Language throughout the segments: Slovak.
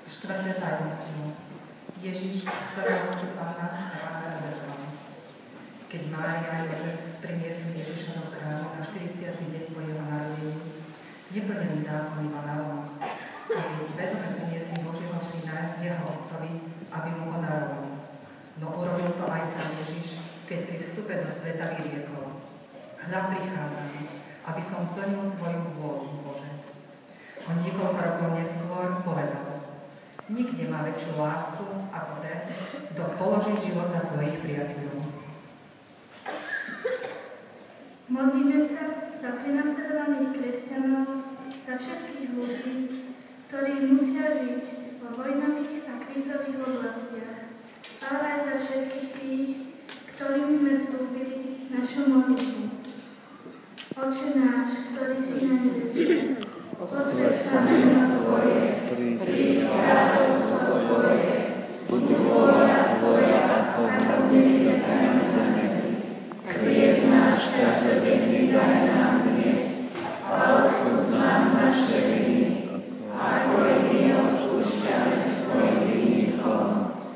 Štvrté tajomstvo. Ježiš, ktorého si Panna v chráme obetovala. Keď Mária a Jozef priniesli Ježiša do chrámu na 40. deň po jeho narodení, neplnili zákon iba navonok, aby vedome priniesli Božieho syna jeho otcovi, aby mu ho darovali. No urobil to aj sám Ježiš, keď pri vstupe do sveta vyriekol: Hľa, prichádzam, aby som plnil tvoju vôľu, Bože. O niekoľko rokov neskôr povedal: Nik nemá väčšiu lásku ako ten, kto položí život za svojich priateľov. Modlíme sa za prenasledovaných kresťanov, za všetkých ľudí, ktorí musia žiť vo vojnových a krízových oblastiach, ale aj za všetkých tých, ktorým sme slúbili našu modlitbu. Oče náš, ktorý si na nebesiach, posväť sa meno Tvoje, príď kráľovstvo Tvoje, buď vôľa Tvoja, ako v nebi, tak aj na zemi. Chlieb náš každodenný daj nám dnes a odpusť nám naše viny, ako aj my odpúšťame svojim vinníkom.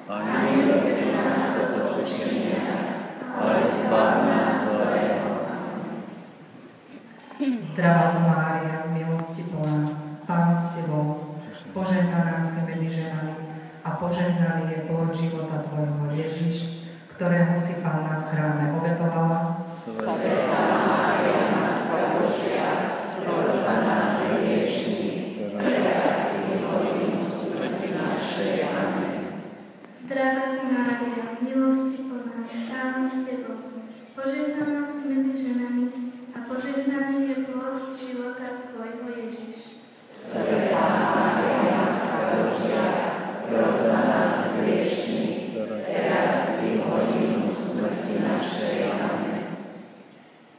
A nevedz nás do pokušenia, ale zbav nás zlého. Zdravá Mária, milosti plná, Pán s Tebou, požehnaná si medzi ženami a požehnaný je plod života Tvojho, Ježiš, ktorého si Panna v chráme obetovala. Svätá Mária, Matka Božia, pros za nás hriešnych, teraz i v hodinu smrti našej. Amen. Zdravá Mária, milosti plná, Pán s Tebou, požehnaná si medzi ženami a požehnaný je plod života Tvojho, Ježiš. Svätá Mária, Matka Božia, pros za nás hriešnych, teraz i v hodinu smrti našej. Amen.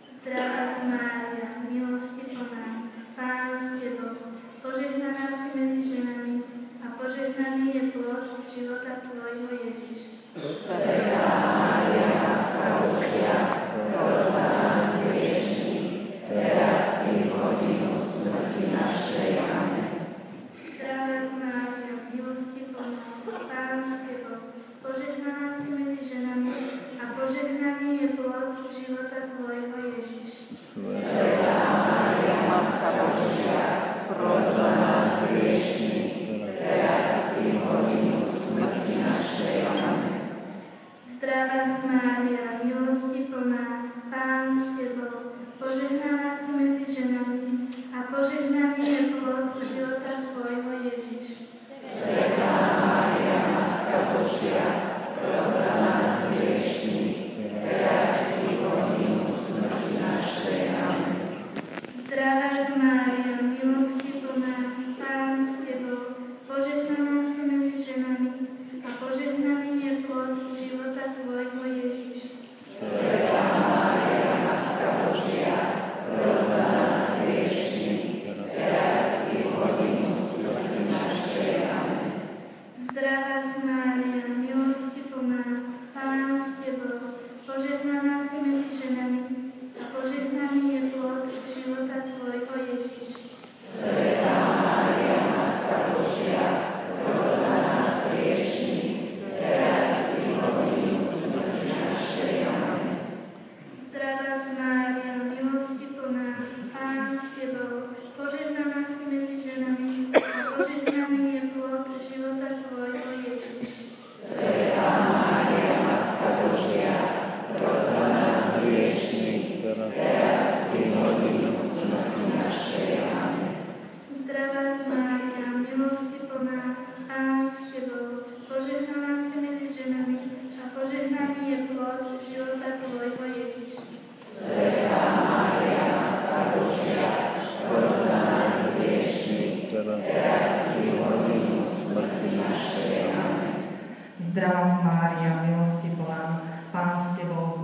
Zdravá Mária, milosti plná, Pán s Tebou, požehnaná si medzi ženami a požehnaný je plod života Tvojho, Ježiš. Svätá Mária, Matka Božia, pros za nás hriešnych, teraz i v hodinu smrti našej. Amen. Zdravá Mária, milosti plná, Pán s Tebou, požehnaná si medzi ženami a požehnaný je plod života Tvojho, Ježiš. Svätá Mária, Matka Božia, pros za nás hriešnych, teraz i v hodinu smrti našej. Amen. Zdravá Mária, milosti plná, Pán s Tebou, požehnaná si medzi ženami a požehnaný je plod života Tvojho, Ježiš. Svätá Mária, Matka Božia, pros za nás hriešnych, teraz i v hodinu smrti našej. Amen. Zdravá Mária, milosti plná, Pán s Tebou, požehnaná si medzi ženami a požehnaný je plod života Tvojho, Ježiš. Svätá Mária, Matka Božia, pros za nás hriešnych, teraz i v hodinu smrti našej. Amen. Zdravá Mária, milosti plná, Pán s Tebou, požehnaná si medzi ženami a požehnaný je plod života Tvojho, Ježiš. Svätá Mária, Matka Božia, pros za nás hriešnych, teraz i v hodinu smrti našej. Amen. Zdravá Mária, milosti plná, Pán s Tebou, požehnaná si medzi ženami a požehnaný je plod života Tvojho, Ježiš. Svätá Mária, Matka Božia, pros za nás hriešnych, teraz i v hodinu smrti našej. Amen. Zdravá Mária, milosti plná, Pán s Tebou, požehnaná si medzi ženami a požehnaný je plod života Tvojho, Ježiš. Svätá Mária, Matka Božia, pros za nás hriešnych, teraz i v hodinu smrti našej. Amen. Zdravá Mária, milosti plná, Pán s Tebou,